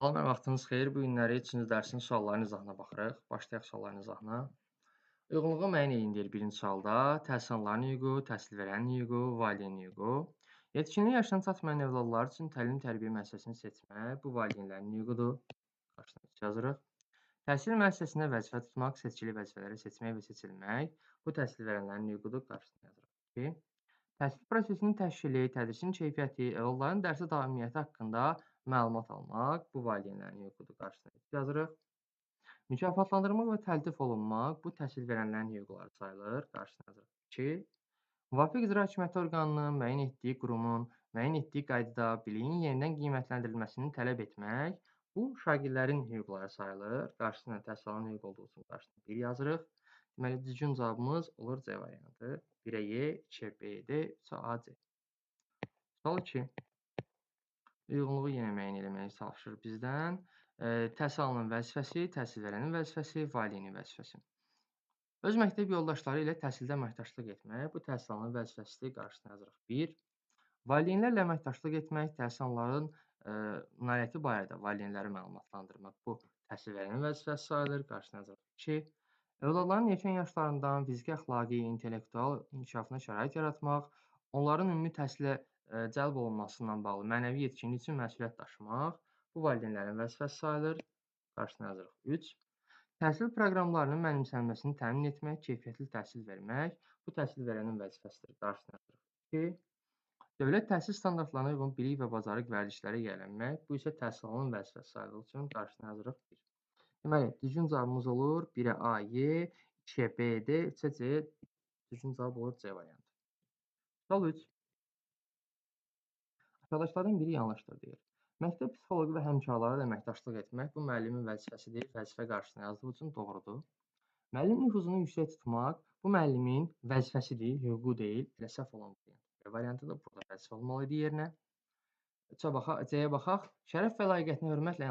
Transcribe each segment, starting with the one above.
Salam, vaxtınız xeyir. Bu günləri 3-cü dərsin suallarının izahına baxırıq. Başlayaq sualların izahına. Uyğunluğu müəyyən edin deyir birinci sualda. Təhsil alanların hüququ, təhsil verənin hüququ, valideynin hüququ. Yetkinlik yaşına çatmayan övladlar üçün təlim-tərbiyə müəssisəsini seçmək bu valideynlərin hüququdur. Qarşısına 3 yazırıq. Təhsil müəssisəsində vəzifə tutmaq, seçkili vəzifələri seçmək və seçilmək bu təhsil verənlərin hüququdur. Qarşısına yazırıq 2. Təhsil prosesinin təşkili, tədrisin keyfiyyəti, övladların dərsi davamiyyəti haqqında məlumat almaq bu valideynlərin hüququdur. Qarşısına yazırıq. Mükafatlandırmaq və təltif olunmaq bu təhsil verənlərin hüquqları sayılır. Qarşısına yazırıq 2. Müvafiq icra hakimiyyəti orqanının müəyyən etdiyi qurumun müəyyən etdiyi qaydada biliyin yenidən qiymətləndirilməsini tələb etmək bu şagirdlərin hüquqları sayılır. Qarşısına təhsil alan hüquq olduğu üçün qarşısına 1 yazırıq. Deməli, düzgün cavabımız olur C variantı. 1-ə Y, 2-ə B, D, 3-ə A, C. Sual 2. Uyğunluğu yenə müəyyən eləməyə çalışır bizdən. Təhsil alanın vəzifəsi, təhsil verənin vəzifəsi, valideynin vəzifəsi. Öz məktəb yoldaşları ilə təhsildə əməkdaşlıq etmək bu təhsil alanın vəzifəsidir. Qarşısına yazırıq 1. Valideynlərlə əməkdaşlıq etmək, təhsil alanların nailiyyəti barədə valideynləri məlumatlandırmaq bu təhsil verənin vəzifəsi sayılır. Qarşısına yazırıq 2. Övladların erkən yaşlarından fiziki, əxlaqi, intellektual inkişafına şərait yaratmaq, onların ümumi təhsilə cəlb olunmasından bağlı mənəvi yetkinlik üçün məsuliyyət daşımaq bu valideynlərin vəzifəsi sayılır. Qarşısına yazırıq 3. Təhsil proqramlarının mənimsənməsini təmin etmək, keyfiyyətli təhsil vermək bu təhsil verənin vəzifəsidir. Qarşısına yazırıq 2. Dövlət təhsil standartlarına uyğun bilik və bacarıq vərdişləri yiyələnmək bu isə təhsil alanın vəzifəsi sayıldığı üçün qarşısına yazırıq 1. Deməli, düzgün cavabımız olur 1-ə A, Y, 2-ə B, D, 3-ə C. Düzgün cavab olur C variantı. Sual 3. Aşağıdakılardan biri yanlışdır deyir. Məktəb psixoloqu və həmkarları ilə əməkdaşlıq etmək bu müəllimin vəzifəsidir. Vəzifə qarşısına yazdığı üçün doğrudur. Müəllim nüfuzunu yüksək tutmaq bu müəllimin vəzifəsidir, hüququ deyil. Elə səhv olan variantı da burada vəzifə olmalı idi yerinə. C-yə baxaq. Şərəf və layiqətinə hörmətlə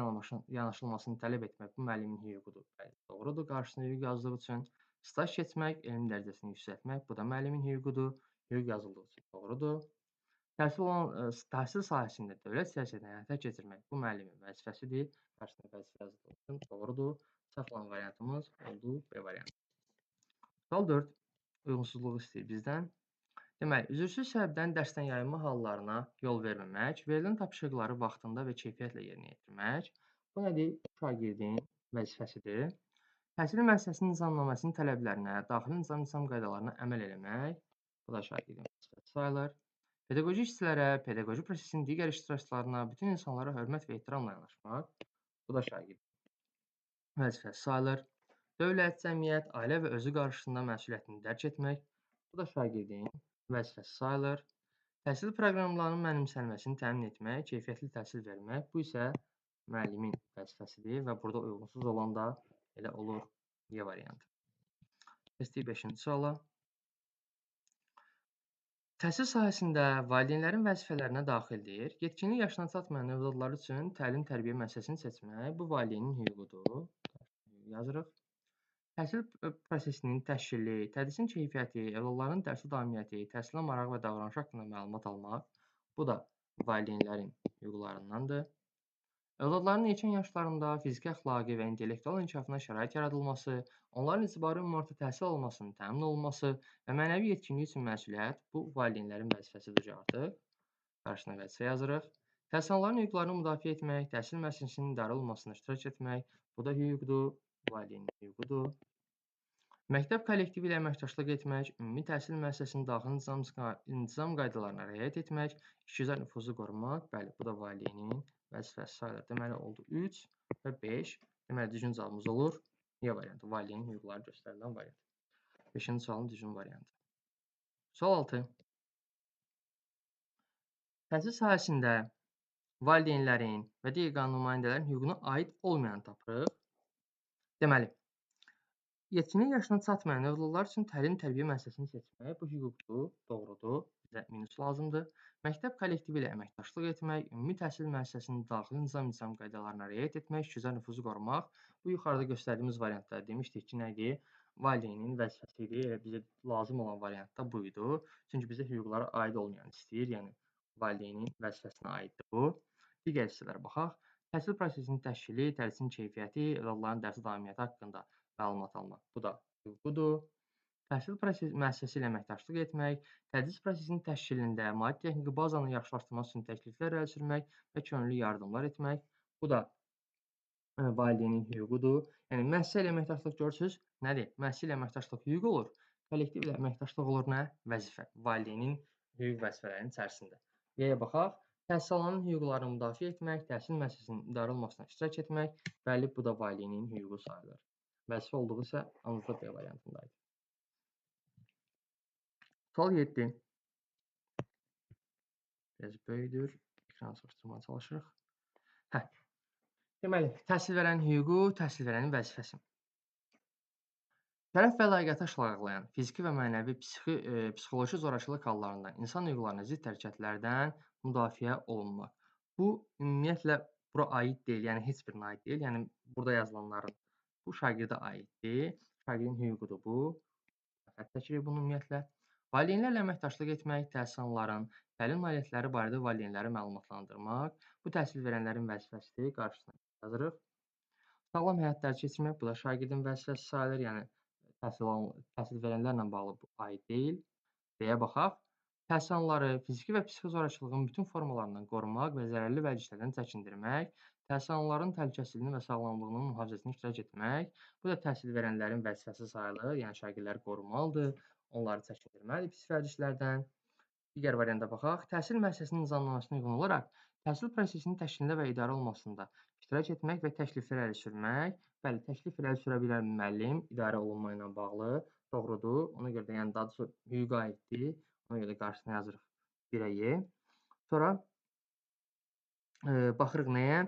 yanaşılmasını tələb etmək bu müəllimin hüququdur. Bəli, doğrudur. Qarşısına hüquq yazdığı üçün staj keçmək, elm dərəcəsini yüksəltmək bu da müəllimin hüququdur. Hüquq yazıldığı üçün doğrudur. Təhsil sahəsində dövlət siyasətini həyata keçirmək bu müəllimin vəzifəsidir. Qarşısına vəzifə yazıldığı üçün doğrudur. Səhv olan variantımız oldu B variantı. Sual 4. Uyğunsuzluğu istəyir bizdən. Deməli, üzürsüz səbəbdən dərsdən yayınma hallarına yol verməmək, verilən tapşırıqları vaxtında və keyfiyyətlə yerinə yetirmək bu nədir? Şagirdin vəzifəsidir. Təhsil müəssisəsinin nizamnaməsinin tələblərinə, daxili nizam qaydalarına əməl eləmək bu da şagirdin vəzifəsi sayılır. Pedaqoji işçilərə, pedaqoji prosesin digər iştirakçılarına, bütün insanlara hörmət və ehtiramla yanaşmaq bu da şagirdin vəzifəsi sayılır. Dövlət, cəmiyyət, ailə və özü qarşısında məsuliyyətini dərk etmək bu da şagirdin vəzifəsi sayılır. Təhsil proqramlarının mənimsənməsini təmin etmək, keyfiyyətli təhsil vermək bu isə müəllimin vəzifəsidir və burada uyğunsuz olan da elə olur Y variantı. Keçdik 5-ci suala. Təhsil sahəsində valideynlərin vəzifələrinə daxildir. Yetkinlik yaşına çatmayan övladlar üçün təlim-tərbiyə müəssisəsini seçmək bu valideynin hüququdur. Yazırıq. Təhsil prosesinin təşkili, tədrisin keyfiyyəti, övladların dərsi davamiyyəti, təhsilə maraq və davranışı haqqında məlumat almaq bu da valideynlərin hüquqlarındandır. Övladların erkən yaşlarında fiziki, əxlaqi və intellektual inkişafına şərait yaradılması, onların icbari ümumi təhsil almasının təmin olunması və mənəvi yetkinlik üçün məsuliyyət bu valideynlərin vəzifəsidir artıq. Qarşısına vəzifə yazırıq. Təhsil alanların hüquqlarını müdafiə etmək, təhsil müəssisəsinin idarə olunmasına iştirak etmək bu da hüquqdur, valideynin hüququdur. Məktəb kollektivi ilə əməkdaşlıq etmək, ümumi təhsil müəssisəsinin daxili intizam qaydalarına riayət etmək, işgüzar nüfuzu qorumaq, bəli, bu da valideynin vəzifəsi sayılır. Deməli, oldu 3 və 5. Deməli, düzgün cavabımız olur Y variantı, valideynin hüquqları göstərilən variant. 5-ci sualın düzgün variantı. Sual 6. Təhsil sahəsində valideynlərin və digər qanun nümayəndələrin hüququna aid olmayan tapırıq. Deməli, yetkinlik yaşına çatmayan övladlar üçün təlim-tərbiyə müəssisəsini seçmək bu hüquqdur, doğrudur. Bizə minus lazımdır. Məktəb kollektivi ilə əməkdaşlıq etmək, ümumi təhsil müəssisəsinin daxili nizam qaydalarına riayət etmək, işgüzar nüfuzu qorumaq. Bu yuxarıda göstərdiyimiz variantda demişdik ki, nədir? Valideynin vəzifəsi idi. Elə bizə lazım olan variant da bu idi. Çünki bizə hüquqlara aid olmayan istəyir. Yəni valideynin vəzifəsinə aiddir bu. Digər hissələrə baxaq. Təhsil prosesinin təşkili, tədrisin keyfiyyəti, övladların dərsi davamiyyəti haqqında məlumat almaq. Bu da hüququdur. Təhsil müəssisəsi ilə əməkdaşlıq etmək, tədris prosesinin təşkilində maddi-texniki bazanı yaxşılaşdırmaq üçün təkliflər irəli sürmək və könüllü yardımlar etmək. Bu da valideynin hüququdur. Yəni müəssisə ilə əməkdaşlıq görürsüz, nədir? Müəssisə ilə əməkdaşlıq hüquq olur, kollektiv ilə əməkdaşlıq olur nə? Vəzifə. Valideynin hüquq vəzifələrinin içərisində. Y-yə baxaq. Təhsil alanın hüquqlarını müdafiə etmək, təhsil müəssisəsinin idarə olunmasına iştirak etmək, bəli, bu da valideynin hüququ sayılır. Vəzifə olduğu isə ancaq B variantındaydı. Sual 7. Biraz böyükdür. Ekranı çalışdırmaya çalışırıq. Deməli, təhsil verənin hüququ, təhsil verənin vəzifəsi. Şərəf və layiqəti aşağılayan fiziki və mənəvi psixoloji zorakılıq hallarından, insan hüquqlarına zidd hərəkətlərdən müdafiə olunmaq. Bu, ümumiyyətlə, bura aid deyil, yəni heç birinə aid deyil. Yəni, burada yazılanların bu şagirdə aiddir. Şagirdin hüququdur bu. Xətt çəkirik bunu ümumiyyətlə. Valideynlərlə əməkdaşlıq etmək, təhsil alanların təlim nailiyyətləri barədə valideynləri məlumatlandırmaq. Bu, təhsil verənlərin vəzifəsidir. Qarşısına yazırıq. Sağlam həyat dərsi keçirmək, bu da şagirdin vəzifəsi sayılır. Yəni, təhsil verənlərlə bağlı bu aid deyil. D-yə baxaq. Təhsil alanları fiziki və psixi zorakılığın bütün formalarından qorumaq və zərərli vərdişlərdən çəkindirmək, təhsil alanların təhlükəsizliyinin və sağlamlığının mühafizəsində iştirak etmək, bu da təhsil verənlərin vəzifəsi sayılır. Yəni, şagirdləri qorumalıdır, onları çəkindirməlidir pis vərdişlərdən. Digər varianta baxaq. Təhsil müəssisəsinin nizamnaməsinə uyğun olaraq təhsil prosesinin təşkilində və idarə olunmasında iştirak etmək və təkliflər irəli sürmək. Bəli, təklif irəli sürə bilər müəllim idarə olunma ilə bağlı. Doğrudur. Ona görə də yəni daha doğrusu hüquqa aiddir. Ona görə də qarşısına yazırıq 1-ə Y. Sonra baxırıq nəyə?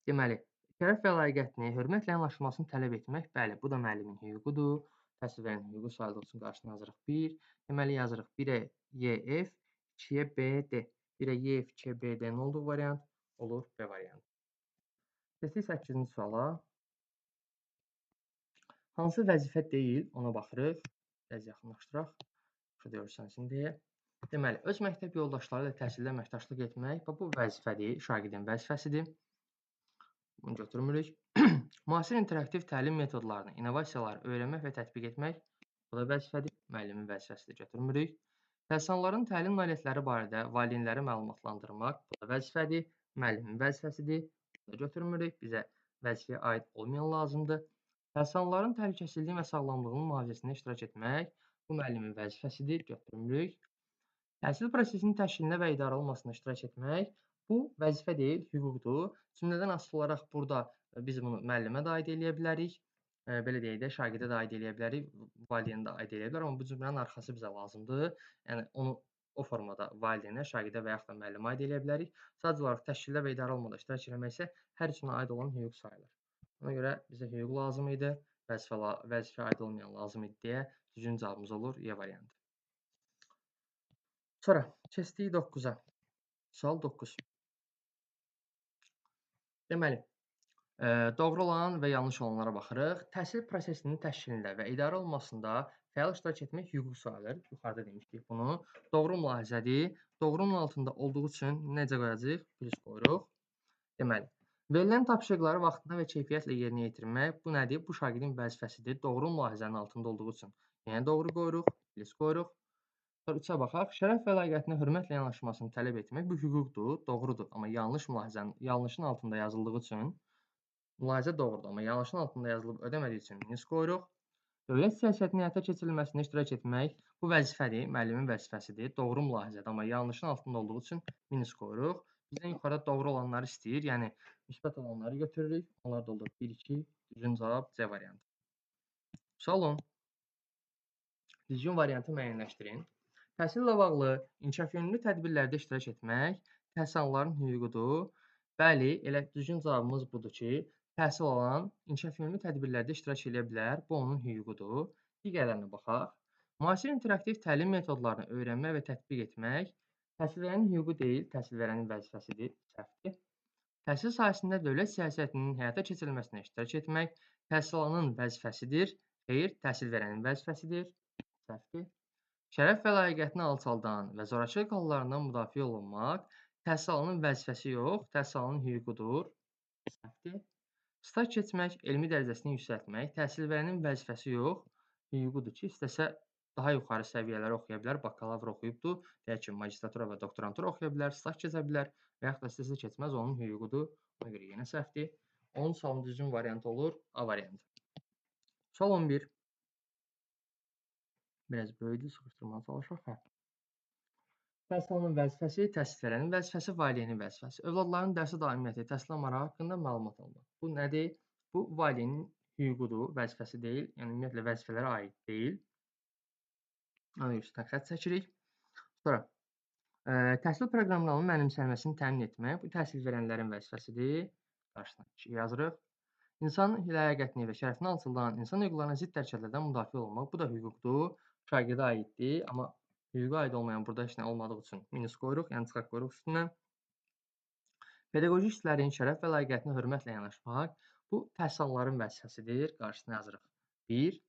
Deməli, şərəf və layiqətini, hörmətlə yanaşılmasını tələb etmək. Bəli, bu da müəllimin hüququdur. Təhsil verənin hüququ sayıldığı üçün qarşısına yazırıq 1. Deməli, yazırıq 1-ə YF, 2-yə BD. 1-ə YF, 2-yə BD nə olduğu variant? Olur B variantı. Keçdik 8-ci suala. Hansı vəzifə deyil, ona baxırıq. Biraz yaxınlaşdıraq. Şurada görsənsin deyə. Deməli, öz məktəb yoldaşları ilə təhsildə əməkdaşlıq etmək, bu vəzifədir, şagirdin vəzifəsidir. Bunu götürmürük. Müasir interaktiv təlim metodlarını, innovasiyaları öyrənmək və tətbiq etmək, bu da vəzifədir, müəllimin vəzifəsidir, götürmürük. Təhsillərin təlim nailiyyətləri barədə valideynləri məlumatlandırmaq, bu da vəzifədir, müəllimin vəzifəsidir, bunu da götürmürük. Bizə vəzifəyə aid olmayan lazımdır. Təhsillərin təhlükəsizliyi və sağlamlığının mühafizəsində iştirak etmək, bu müəllimin vəzifəsidir, götürmürük. Təhsil prosesinin təşkilinə və idarə olunmasında iştirak etmək, bu vəzifə deyil, hüquqdur. Cümlədən asılı olaraq burada biz bunu müəllimə də aid eləyə bilərik. Belə deyək də, şagirdə də aid eləyə bilərik, valideynə də aid eləyə bilər, amma bu cümlənin arxası bizə lazımdır. Yəni onu o formada valideynə, şagirdə və yaxud da müəllimə aid eləyə bilərik. Sadəcə olaraq təşkildə və idarə olunmada iştirak etmək isə hər üçünə aid olan hüquq sayılır. Ona görə bizə hüquq lazım idi, vəzifə aid olmayan lazım idi deyə düzgün cavabımız olur Y variantı. Sonra keçdik 9-a. Sual 9. Deməli, doğru olan və yanlış olanlara baxırıq. Təhsil prosesinin təşkilində və idarə olunmasında fəal iştirak etmək hüquq sayılır. Yuxarıda demişdik bunu. Doğru mülahizədir. Doğrunun altında olduğu üçün necə qoyacağıq? Plus qoyuruq. Deməli, verilən tapşırıqları vaxtında və keyfiyyətlə yerinə yetirmək, bu nədir? Bu şagirdin vəzifəsidir. Doğru mülahizənin altında olduğu üçün yenə doğru qoyuruq, plus qoyuruq. Sonra 3-ə baxaq. Şərəf və layiqətinə hörmətlə yanaşılmasını tələb etmək bu hüquqdur, doğrudur. Amma yanlışın altında yazıldığı üçün mülahizə doğrudur, amma yanlışın altında yazılıb ödəmədiyi üçün minus qoyuruq. Dövlət siyasətinin həyata keçirilməsində iştirak etmək bu vəzifədir, müəllimin vəzifəsidir. Doğru mülahizədir, amma yanlışın altında olduğu üçün minus qoyuruq. Bizdən yuxarıda doğru olanları istəyir, yəni müsbət olanları götürürük. Onlar da olur 1, 2, düzgün cavab C variantı. Sual 10. Düzgün variantı müəyyənləşdirin. Təhsillə bağlı inkişafyönümlü tədbirlərdə iştirak etmək təhsil alanların hüququdur. Bəli, elə düzgün cavabımız budur ki, təhsil alan inkişafyönümlü tədbirlərdə iştirak edə bilər. Bu onun hüququdur. Digərlərinə baxaq. Müasir interaktiv təlim metodlarını öyrənmək və tətbiq etmək təhsil verənin hüququ deyil, təhsil verənin vəzifəsidir. Səhvdir. Təhsil sahəsində dövlət siyasətinin həyata keçirilməsinə iştirak etmək təhsil alanın vəzifəsidir. Xeyr, təhsil verənin vəzifəsidir. Səhvdir. Şərəf və layiqətini alçaldan və zorakılıq hallarından müdafiə olunmaq təhsil alanın vəzifəsi yox, təhsil alanın hüququdur. Səhvdir. Staj keçmək, elmi dərəcəsini yüksəltmək təhsil verənin vəzifəsi yox, hüququdur ki, istəsə daha yuxarı səviyyələri oxuya bilər, bakalavr oxuyubdur, deyək ki, magistratura və doktorantura oxuya bilər, staj keçə bilər və yaxud da istəsə keçməz, onun hüququdur. Ona görə yenə səhvdir. Onun sualın düzgün variantı olur A variantı. Sual 11. Biraz böyüdü, sıxışdırmağa çalışaq. Təhsil alanın vəzifəsi, təhsil verənin vəzifəsi, valideynin vəzifəsi. Övladların dərsə daimiyyəti, təhsilə marağı haqqında məlumat almaq. Bu nədir? Bu valideynin hüququdur, vəzifəsi deyil. Yəni ümumiyyətlə vəzifələrə aid deyil. Ona görə üstdən xətt çəkirik. Sonra təhsil proqramlarının mənimsənməsini təmin etmək bu təhsil verənlərin vəzifəsidir. Qarşısına 2 yazırıq. İnsanın ləyaqətini və şərəfinə alçaldan, insan hüquqlarına zidd hərəkətlərdən müdafiə olunmaq, bu da hüquqdur, şagirdə aiddir, amma hüquqa aid olmayan burada heç nə olmadığı üçün minus qoyuruq, yəni çıxaq qoyuruq üstündən. Pedaqoji işçilərin şərəf və ləyaqətinə hörmətlə yanaşmaq, bu təhsil alanların vəzifəsidir, qarşısına yazırıq. 1.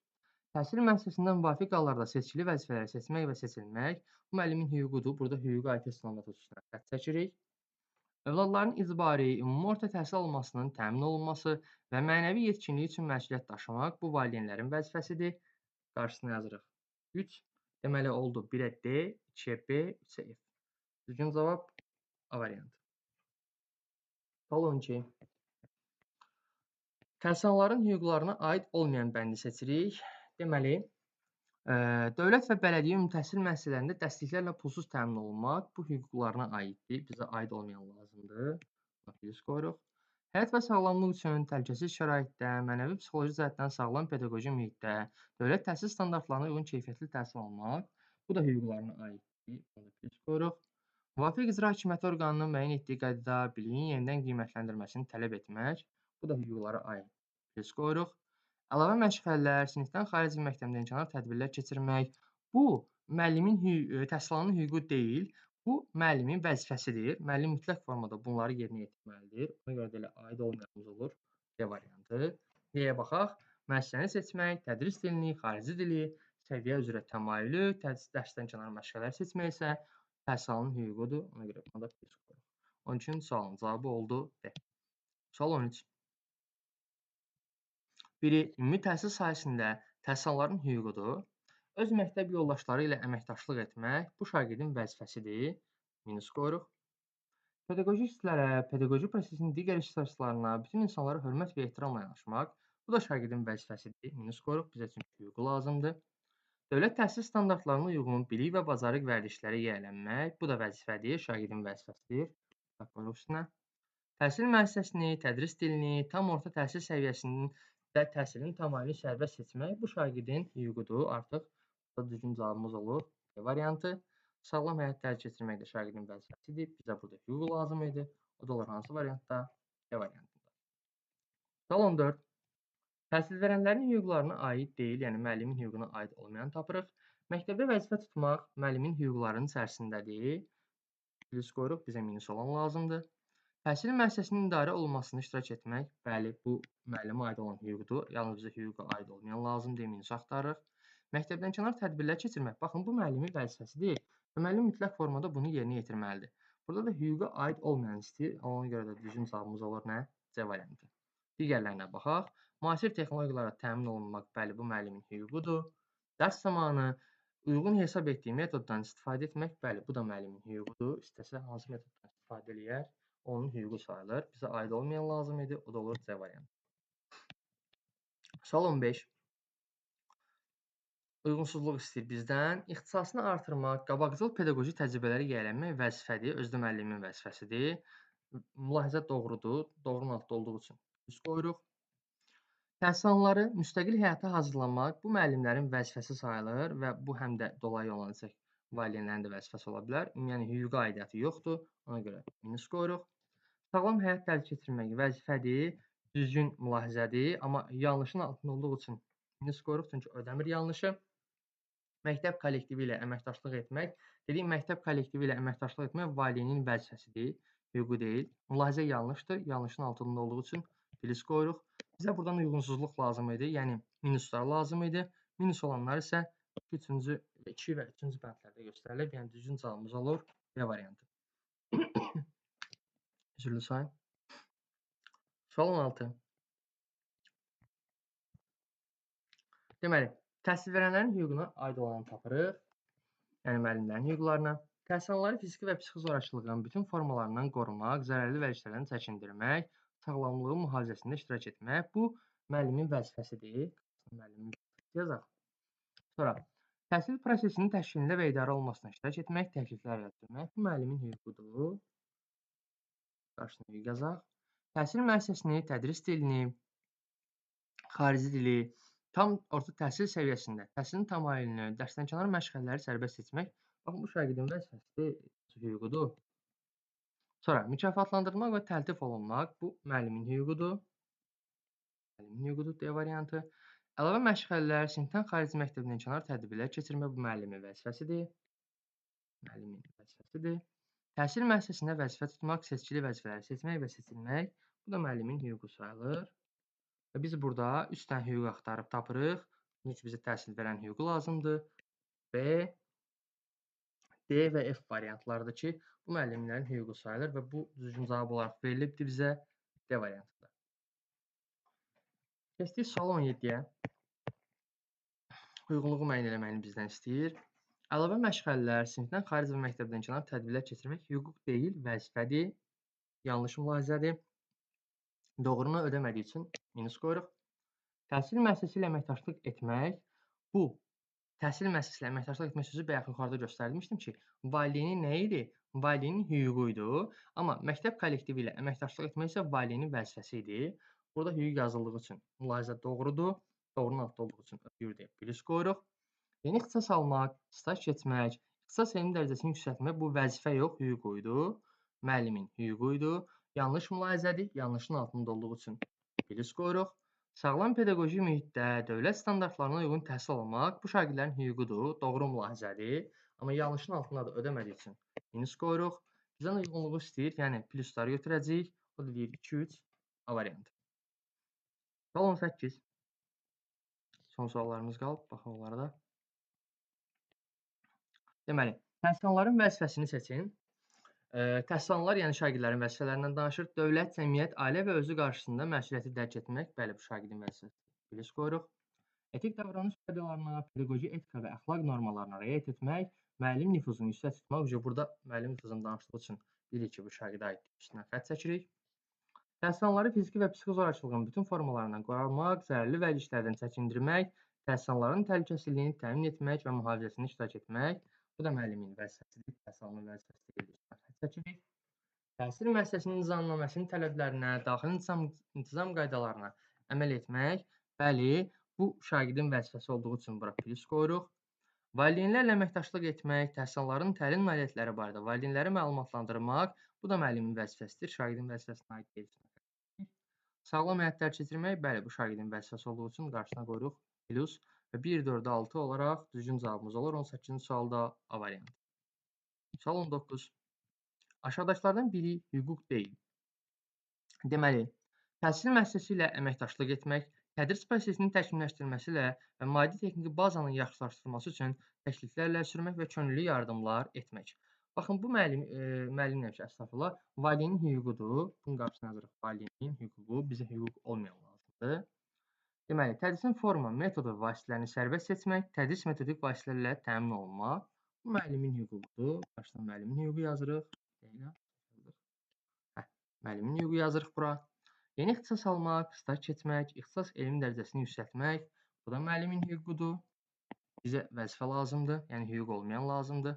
Təhsil müəssisəsindən müvafiq hallarda seçkili vəzifələri seçmək və seçilmək, bu müəllimin hüququdur, burada hüquqa aid istiqamət üstündən xətt çəkirik. Övladların icbari, ümumi orta təhsil almasının təmin olunması və mənəvi yetkinliyi üçün məsuliyyət daşımaq bu valideynlərin vəzifəsidir. Qarşısına yazırıq. 3. Deməli oldu 1-ə D, 2-yə B, 3-ə F. Düzgün cavab A variantı. Sual 12. Təhsil alanların hüquqlarına aid olmayan bəndi seçirik. Deməli, dövlət və bələdiyyə ümumi təhsil müəssisələrində dərsliklərlə pulsuz təmin olunmaq bu hüquqlarına aiddir. Bizə aid olmayan lazımdır. Plus qoyuruq. Həyat və sağlamlıq üçün təhlükəsiz şəraitdə, mənəvi psixoloji cəhətdən sağlam pedaqoji mühitdə, dövlət təhsil standartlarına uyğun keyfiyyətli təhsil almaq, bu da hüquqlarına aiddir. Onu plus qoyuruq. Müvafiq icra hakimiyyəti orqanının müəyyən etdiyi qaydada biliyin yenidən qiymətləndirməsini tələb etmək, bu da hüquqlara aid. Plus qoyuruq. Əlavə məşğələlər, sinifdən xarici məktəbdə imkanlar, tədbirlər keçirmək, bu müəllimin təhsil alanın hüququ deyil, bu müəllimin vəzifəsidir. Müəllim mütləq formada bunları yerinə yetirməlidir. Ona görə də elə aid olmayanımız olur D variantı. D-yə baxaq. Müəssisəni seçmək, tədris dilini, xarici dili, səviyyə üzrə təmayülü, dərsdən kənar məşğələlər seçmək isə təhsil alanın hüququdur. Ona görə buna da plus qoyuruq. Onun üçün sualın cavabı oldu D. Sual 13. Biri ümumi təhsil sahəsində təhsil alanların hüququdur. Öz məktəb yoldaşları ilə əməkdaşlıq etmək bu şagirdin vəzifəsidir. Minus qoyuruq. Pedaqoji işçilərə, pedaqoji prosesin digər iştirakçılarına, bütün insanlara hörmət və ehtiramla yanaşmaq bu da şagirdin vəzifəsidir. Minus qoyuruq. Bizə çünki hüququ lazımdır. Dövlət təhsil standartlarına uyğun bilik və bacarıq vərdişlərə yiyələnmək bu da vəzifədir, şagirdin vəzifəsidir. Qoyuruq üstünə. Təhsil müəssisəsini, tədris dilini, tam orta təhsil səviyyəsinin və təhsilin təmayülünü sərbəst seçmək bu şagirdin hüququdur. Artıq da düzgün cavabımız olur. B variantı. Sağlam həyat tərk etdirmək də şagirdin vəzifəsidir. Bizə burada hüquq lazım idi. O da olur hansı variantda? B variantında. Sual 14. Təhsil verənlərin hüquqlarına aid deyil, yəni müəllimin hüququna aid olmayan tapırıq. Məktəbdə vəzifə tutmaq müəllimin hüquqlarının içərisindədir. Plus qoyuruq, bizə minus olan lazımdır. Təhsil müəssisəsinin idarə olunmasında iştirak etmək, bəli, bu müəllimə aid olan hüquqdur. Yalnız bizə hüquqa aid olmayan lazımdır, minus axtarırıq. Məktəbdənkənar tədbirlər keçirmək, baxın, bu müəllimin vəzifəsidir və müəllim mütləq formada bunu yerinə yetirməlidir. Burada da hüquqa aid olmayan istəyir, ona görə də düzgün cavabımız olur nə? C variantı. Digərlərinə baxaq. Müasir texnologiyalara təmin olunmaq, bəli, bu müəllimin hüququdur. Dərs zamanı uyğun hesab etdiyi metoddan istifadə etmək, bəli, bu da müəllimin hüququdur. İstəsə hansı metoddan istifadə eləyər? Onun hüququ sayılır. Bizə aid olmayan lazım idi. O da olur C variantı. Sual 15. Uyğunsuzluq istəyir bizdən. İxtisasını artırmaq, qabaqcıl pedaqoji təcrübələri yiyələnmək vəzifədir. Özü də müəllimin vəzifəsidir. Mülahizə doğrudur. Doğrunun altında olduğu üçün üst qoyuruq. Təhsil alanları müstəqil həyata hazırlanmaq bu müəllimlərin vəzifəsi sayılır və bu həm də dolayı olacaq valideynlərin də vəzifəsi ola bilər. Yəni hüquqa aidiyyəti yoxdur. Ona görə minus qoyuruq. Sağlam həyat tərk etdirmək vəzifədir, düzgün mülahizədir, amma yanlışın altında olduğu üçün minus qoyuruq, çünki ödəmir yanlışı. Məktəb kollektivi ilə əməkdaşlıq etmək, dedik, məktəb kollektivi ilə əməkdaşlıq etmək valideynin vəzifəsidir, hüququ deyil. Mülahizə yanlışdır, yanlışın altında olduğu üçün plus qoyuruq. Bizə buradan uyğunsuzluq lazım idi, yəni minuslar lazım idi. Minus olanlar isə 2 və 3-cü bəndlərdə göstərilib, yəni düzgün cavabımız olur B variantı. Üzrlü sayın. Sual 16. Deməli, təhsil verənlərin hüququna aid olanı tapırıq. Yəni müəllimlərin hüquqlarına. Təhsilçiləri fiziki və psixi zorakılığın bütün formalarından qorumaq, zərərli vərdişlərdən çəkindirmək, sağlamlığın mühafizəsində iştirak etmək bu müəllimin vəzifəsidir. Müəllimin vəzifəsi yazaq. Sonra təhsil prosesinin təşkilində və idarə olunmasına iştirak etmək, təkliflər yaratmaq bu müəllimin hüququdur. Qarşısına hüquq yazaq. Təhsil müəssisəsini, tədris dilini, xarici dili, tam orta təhsil səviyyəsində təhsilin təmayülünü, dərsdənkənar məşğələləri sərbəst seçmək, baxın bu şagirdin vəzifəsidir, hüququdur. Sonra mükafatlandırmaq və təltif olunmaq bu müəllimin hüququdur. Müəllimin hüququdur D variantı. Əlavə məşğələlər, sinifdən xarici məktəbdən kənar tədbirlər keçirmək bu müəllimin vəzifəsidir. Müəllimin vəzifəsidir. Təhsil müəssisəsində vəzifə tutmaq, seçkili vəzifələri seçmək və seçilmək bu da müəllimin hüququ sayılır. Və biz burada 3 dənə hüquq axtarıb tapırıq. Çünki bizə təhsil verən hüququ lazımdır. B, D və F variantlarıdır ki, bu müəllimlərin hüququ sayılır və bu düzgün cavab olaraq verilibdir bizə D variantıdır. Keçdik sual 17-yə. Uyğunluğu müəyyən eləməyini bizdən istəyir. Əlavə məşğələlər, sinifdən xaric və məktəbdən kənar tədbirlər keçirmək hüquq deyil, vəzifədir. Yanlış mülahizədir. Doğrunu ödəmədiyi üçün minus qoyuruq. Təhsil müəssisəsi ilə əməkdaşlıq etmək. Bu təhsil müəssisəsi ilə əməkdaşlıq etmək sözü bayaq yuxarıda göstərmişdim ki, valideynin nə idi? Valideynin hüququ idi. Amma məktəb kollektivi ilə əməkdaşlıq etmək isə valideynin vəzifəsi idi. Burada hüquq yazıldığı üçün mülahizə doğrudur. Doğrunun altında olduğu üçün ödül deyib plus qoyuruq. Yeni ixtisas almaq, staj keçmək, ixtisas elmi dərəcəsini yüksəltmək bu vəzifə yox, hüquq idi. Müəllimin hüququ idi. Yanlış mülahizədir. Yanlışın altında olduğu üçün plus qoyuruq. Sağlam pedaqoji mühitdə dövlət standartlarına uyğun təhsil almaq bu şagirdlərin hüququdur. Doğru mülahizədir. Amma yanlışın altında da ödəmədiyi üçün minus qoyuruq. Bizdən uyğunluğu istəyir, yəni plusları götürəcəyik. O da deyir 2-3 A variantı. Sual 18. Son suallarımız qalıb. Baxın onlara da. Deməli, təhsilçilərin vəzifəsini seçin. Təhsilçilər, yəni şagirdlərin vəzifələrindən danışır. Dövlət, cəmiyyət, ailə və özü qarşısında məsuliyyəti dərk etmək. Bəli, bu şagirdin vəzifəsidir. Plus qoyuruq. Etik davranış qaydalarına, pedaqoji etika və əxlaq normalarına riayət etmək, müəllim nüfuzunu yüksək tutmaq. Burada müəllim nüfuzunu danışdığı üçün bilirik ki, bu şagirdə aiddir. Üstünə xətt çəkirik. Təhsilçiləri fiziki və psixi zorakılığın bütün formalarından qorumaq, zərərli vərdişlərdən çəkindirmək, təhsilçilərin təhlükəsizliyini təmin etmək və mühafizəsində iştirak etmək. Bu da müəllimin vəzifəsidir. Təhsilçinin vəzifəsi deyil. Üstünə xətt çəkirik. Təhsil müəssisəsinin nizamnaməsinin tələblərinə, daxili intizam qaydalarına əməl etmək. Bəli, bu şagirdin vəzifəsi olduğu üçün bura plus qoyuruq. Valideynlərlə əməkdaşlıq etmək, təhsilçilərin təlim nailiyyətləri barədə valideynləri məlumatlandırmaq, bu da müəllimin vəzifəsidir. Şagirdin vəzifəsinə aid deyil. Sağlam həyatlar keçirmək, bəli, bu şagirdin vəzifəsi olduğu üçün qarşısına qoyuruq plus və 1, 4, 6 olaraq düzgün cavabımız olur 18-ci sualda A variantı. Sual 19. Aşağıdakılardan biri hüquq deyil. Deməli, təhsil müəssisəsi ilə əməkdaşlıq etmək, tədris prosesinin təkmilləşdirilməsi ilə və maddi texniki bazanın yaxşılaşdırılması üçün təkliflərlə sürmək və könüllü yardımlar etmək. Baxın, bu müəllim demişəm, əstəğfurullah, valideynin hüququdur. Bunun qarşısına yazırıq valideynin hüququ, bizə hüquq olmayan lazımdır. Deməli, tədrisin forma, metodu, vasitələrini sərbəst seçmək, tədris metodik vasitələrlə təmin olunmaq. Bu müəllimin hüququdur. Qarşısına müəllimin hüququ yazırıq. Müəllimin hüququ yazırıq bura. Yeni ixtisas almaq, staj keçmək, ixtisas elmi dərəcəsini yüksəltmək. Bu da müəllimin hüququdur. Bizə vəzifə lazımdır, yəni hüquq olmayan lazımdır.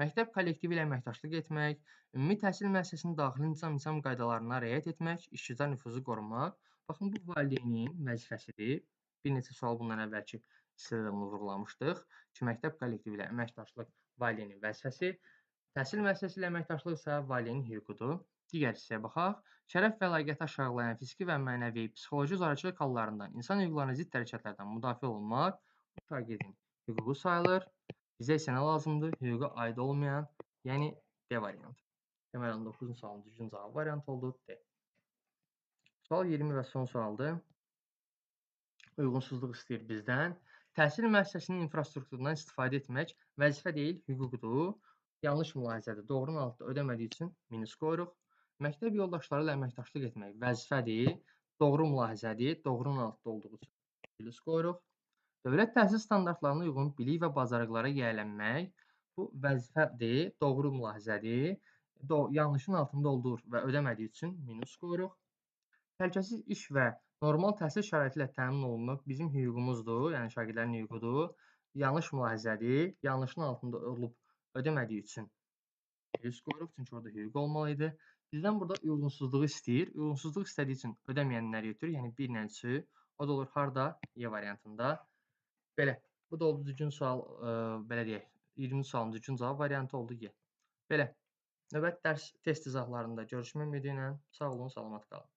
Məktəb kollektivi ilə əməkdaşlıq etmək, ümumi təhsil müəssisəsinin daxili nizam qaydalarına riayət etmək, işgüzar nüfuzu qorumaq. Baxın, bu valideynin vəzifəsidir. Bir neçə sual bundan əvvəlki hissədə bunu vurğulamışdıq ki, məktəb kollektivi ilə əməkdaşlıq valideynin vəzifəsi, təhsil müəssisəsi ilə əməkdaşlıq isə valideynin hüququdur. Digər hissəyə baxaq. Şərəf və əlaqəti aşağılayan fiziki və mənəvi, psixoloji zorakılıq hallarından, insan hüquqlarına zidd hərəkətlərdən müdafiə olunmaq bu şagirdin hüququ sayılır. Bizə isə nə lazımdır? Hüquqa aid olmayan, yəni D variantı. Deməli, 19-cu sualın düzgün cavab variantı oldu D. Sual 20 və son sualdır. Uyğunsuzluq istəyir bizdən. Təhsil müəssisəsinin infrastrukturundan istifadə etmək vəzifə deyil, hüquqdur. Yanlış mülahizədir. Doğrunun altında ödəmədiyi üçün minus qoyuruq. Məktəb yoldaşları ilə əməkdaşlıq etmək vəzifədir, doğru mülahizədir, doğrunun altında olduğu üçün plus qoyuruq. Dövlət təhsil standartlarına uyğun bilik və bacarıqlara yiyələnmək bu vəzifədir, doğru mülahizədir. Yanlışın altında olduğu və ödəmədiyi üçün minus qoyuruq. Təhlükəsiz iş və normal təhsil şəraiti ilə təmin olunmaq bizim hüququmuzdur, yəni şagirdlərin hüququdur. Yanlış mülahizədir, yanlışın altında olub ödəmədiyi üçün plus qoyuruq, çünki orada hüquq olmalı idi. Bizdən burada uyğunsuzluğu istəyir. Uyğunsuzluq istədiyi üçün ödəməyənləri götürür, yəni 1 ilə 3-ü. O da olur harda? E variantında. Belə. Bu da oldu düzgün sual, belə deyək, 20 sualın düzgün cavab variantı oldu Y. Belə. Növbəti dərs test izahlarında görüşmək ümidi ilə sağ olun, salamat qalın.